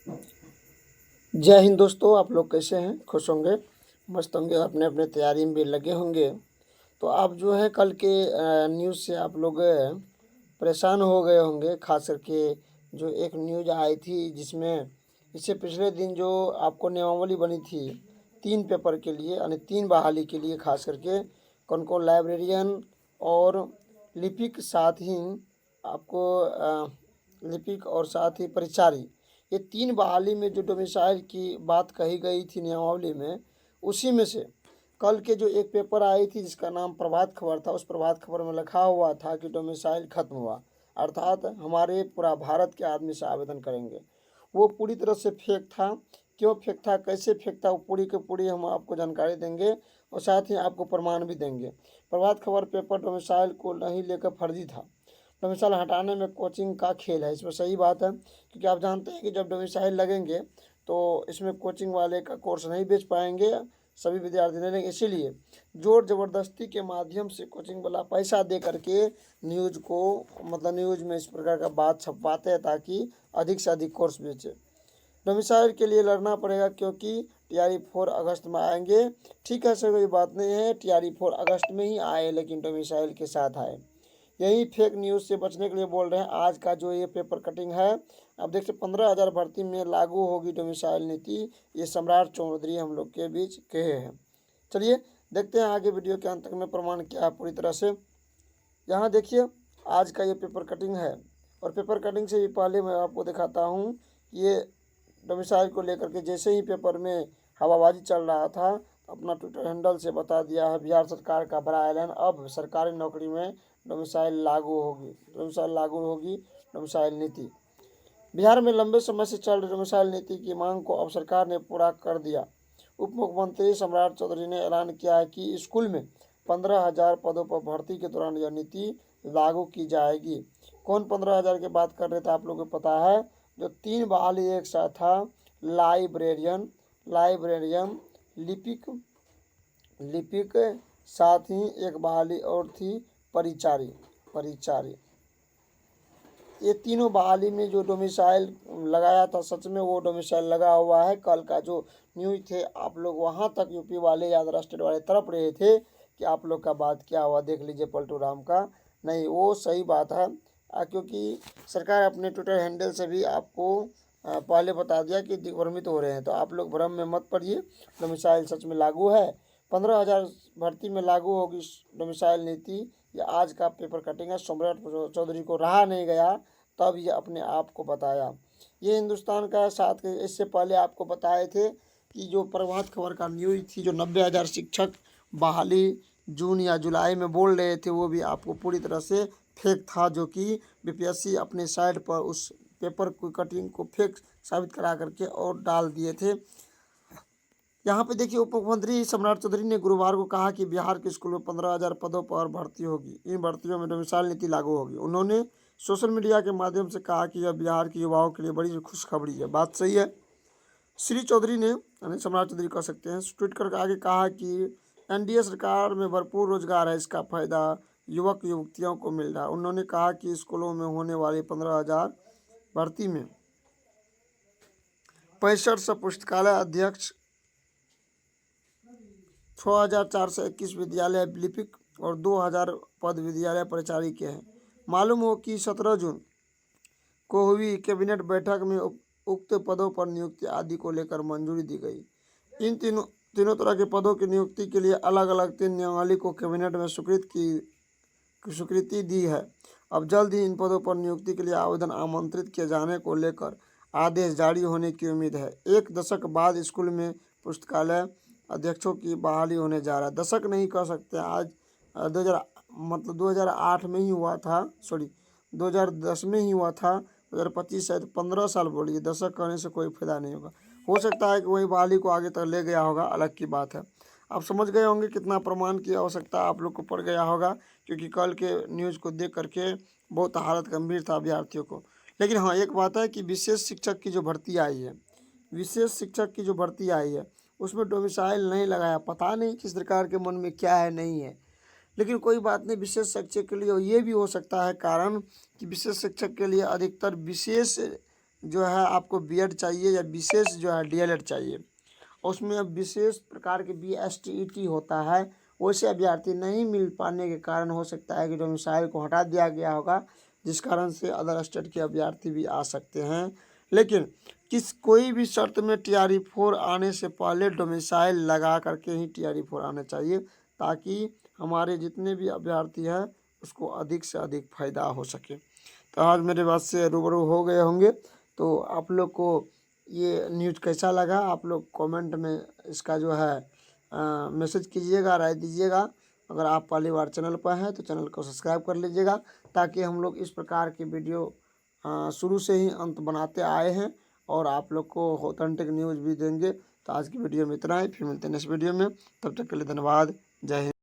जय हिंद दोस्तों, आप लोग कैसे हैं? खुश होंगे, मस्त होंगे और अपने अपने तैयारी में भी लगे होंगे। तो आप जो है कल के न्यूज़ से आप लोग परेशान हो गए होंगे, खास करके जो एक न्यूज़ आई थी जिसमें इससे पिछले दिन जो आपको नियमावली बनी थी 3 पेपर के लिए, यानी 3 बहाली के लिए, खास करके कौन कौन लाइब्रेरियन और लिपिक, साथ ही आपको लिपिक और साथ ही परिचारी, ये 3 बहाली में जो डोमिसाइल की बात कही गई थी नियमावली में, उसी में से कल के जो एक पेपर आई थी जिसका नाम प्रभात खबर था, उस प्रभात खबर में लिखा हुआ था कि डोमिसाइल खत्म हुआ, अर्थात हमारे पूरा भारत के आदमी से आवेदन करेंगे। वो पूरी तरह से फेक था। क्यों फेक था, कैसे फेक था, वो पूरी की पूरी हम आपको जानकारी देंगे और साथ ही आपको प्रमाण भी देंगे। प्रभात खबर पेपर डोमिसाइल को नहीं लेकर फर्जी था। डोमिसाइल हटाने में कोचिंग का खेल है, इसमें सही बात है, क्योंकि आप जानते हैं कि जब डोमिसाइल लगेंगे तो इसमें कोचिंग वाले का कोर्स नहीं बेच पाएंगे, सभी विद्यार्थी नहीं लेंगे, इसीलिए जोर ज़बरदस्ती के माध्यम से कोचिंग वाला पैसा दे करके न्यूज़ को, मतलब न्यूज़ में इस प्रकार का बात छपवाते हैं ताकि अधिक से अधिक कोर्स बेचे। डोमिसाइल के लिए लड़ना पड़ेगा क्योंकि टीआरई 4 अगस्त में आएंगे। ठीक है सर, कोई बात नहीं है, टीआरई 4 अगस्त में ही आए, लेकिन डोमिसाइल के साथ आए। यही फेक न्यूज़ से बचने के लिए बोल रहे हैं। आज का जो ये पेपर कटिंग है, आप देख सकते 15,000 भर्ती में लागू होगी डोमिसाइल नीति, ये सम्राट चौधरी हम लोग के बीच कहे हैं। चलिए देखते हैं आगे वीडियो के अंत में प्रमाण क्या है पूरी तरह से। यहाँ देखिए आज का ये पेपर कटिंग है, और पेपर कटिंग से भी पहले मैं आपको दिखाता हूँ ये डोमिसाइल को लेकर के जैसे ही पेपर में हवाबाजी चल रहा था, अपना ट्विटर हैंडल से बता दिया है बिहार सरकार का बड़ा ऐलान, अब सरकारी नौकरी में डोमिसाइल लागू होगी, डोमिसाइल लागू होगी, डोमिसाइल नीति। बिहार में लंबे समय से चल रही डोमिसाइल नीति की मांग को अब सरकार ने पूरा कर दिया। उप मुख्यमंत्री सम्राट चौधरी ने ऐलान किया है कि स्कूल में 15,000 पदों पर भर्ती के दौरान यह नीति लागू की जाएगी। कौन 15,000 की बात कर रहे थे, आप लोगों को पता है, जो 3 बहाली एक साथ था, लाइब्रेरियन, लिपिक, साथ ही एक बहाली और थी परिचारी। ये तीनों बहाली में जो डोमिसाइल लगाया था, सच में वो डोमिसाइल लगा हुआ है। कल का जो न्यूज़ थे, आप लोग वहाँ तक यूपी वाले या स्टेट वाले तरफ रहे थे कि आप लोग का बात क्या हुआ, देख लीजिए पलटू राम का, नहीं वो सही बात है। क्योंकि सरकार अपने ट्विटर हैंडल से भी आपको पहले बता दिया कि दिग्भ्रमित हो रहे हैं, तो आप लोग भ्रम में मत पड़िए। डोमिसाइल सच में लागू है, 15,000 भर्ती में लागू होगी डोमिसाइल नीति। ये आज का पेपर कटिंग है, सम्राट चौधरी को रहा नहीं गया, तब ये अपने आप को बताया। ये हिंदुस्तान का साथ के इससे पहले आपको बताए थे कि जो प्रभात खबर का न्यूज़ थी, जो 90,000 शिक्षक बहाली जून या जुलाई में बोल रहे थे, वो भी आपको पूरी तरह से फेक था, जो कि बीपीएससी अपने साइट पर उस पेपर की कटिंग को फेक साबित करा करके और डाल दिए थे। यहाँ पे देखिए उप मुख्यमंत्री सम्राट चौधरी ने गुरुवार को कहा कि बिहार के स्कूल में 15,000 पदों पर भर्ती होगी, इन भर्तियों में डोमिसाइल नीति लागू होगी। उन्होंने सोशल मीडिया के माध्यम से कहा कि यह बिहार के युवाओं के लिए बड़ी खुशखबरी है। बात सही है। श्री चौधरी ने, यानी सम्राट चौधरी कह सकते हैं, ट्वीट करके आगे कहा कि एनडीए सरकार में भरपूर रोजगार है, इसका फायदा युवक युवतियों को मिल रहा है। उन्होंने कहा कि स्कूलों में होने वाली 15,000 भर्ती में 65 पुस्तकालय अध्यक्ष, 6,421 विद्यालय लिपिक और 2,000 पद विद्यालय परिचारी के हैं। मालूम हो कि 17 जून को हुई कैबिनेट बैठक में उक्त पदों पर नियुक्ति आदि को लेकर मंजूरी दी गई। इन तीनों तरह के पदों की नियुक्ति के लिए अलग अलग 3 नियमावली को कैबिनेट में स्वीकृति दी है। अब जल्द ही इन पदों पर नियुक्ति के लिए आवेदन आमंत्रित किए जाने को लेकर आदेश जारी होने की उम्मीद है। 1 दशक बाद स्कूल में पुस्तकालय अध्यक्षों की बहाली होने जा रहा है। दशक नहीं कह सकते, आज 2008 में ही हुआ था, 2010 में ही हुआ था, 2025 शायद 15 साल बोलिए, दशक कहने से कोई फायदा नहीं होगा। हो सकता है कि वही बहाली को आगे तक ले गया होगा, अलग की बात है। आप समझ गए होंगे कितना प्रमाण की आवश्यकता आप लोग को पड़ गया होगा, क्योंकि कल के न्यूज़ को देख करके बहुत हालत गंभीर था अभ्यर्थियों को। लेकिन हाँ, एक बात है कि विशेष शिक्षक की जो भर्ती आई है, उसमें डोमिसाइल नहीं लगाया। पता नहीं किस सरकार के मन में क्या है, नहीं है, लेकिन कोई बात नहीं। विशेष शिक्षक के लिए ये भी हो सकता है कारण कि विशेष शिक्षक के लिए अधिकतर विशेष जो है आपको बीएड चाहिए या विशेष जो है डीएलएड चाहिए, उसमें अब विशेष प्रकार के बीएसटीईटी होता है, वैसे अभ्यर्थी नहीं मिल पाने के कारण हो सकता है कि डोमिसाइल को हटा दिया गया होगा, जिस कारण से अदर स्टेट के अभ्यर्थी भी आ सकते हैं। लेकिन कोई भी शर्त में TRE4 आने से पहले डोमिसाइल लगा करके ही TRE4 आना चाहिए, ताकि हमारे जितने भी अभ्यर्थी हैं उसको अधिक से अधिक फ़ायदा हो सके। तो आज मेरे बात से रूबरू हो गए होंगे। तो आप लोग को ये न्यूज़ कैसा लगा, आप लोग कमेंट में इसका जो है मैसेज कीजिएगा, राय दीजिएगा। अगर आप पहली बार चैनल पर हैं तो चैनल को सब्सक्राइब कर लीजिएगा, ताकि हम लोग इस प्रकार की वीडियो शुरू से ही अंत बनाते आए हैं और आप लोग को ऑथेंटिक न्यूज़ भी देंगे। तो आज की वीडियो में इतना ही, फिर मिलते हैं नेक्स्ट वीडियो में। तब तक के लिए धन्यवाद। जय हिंद।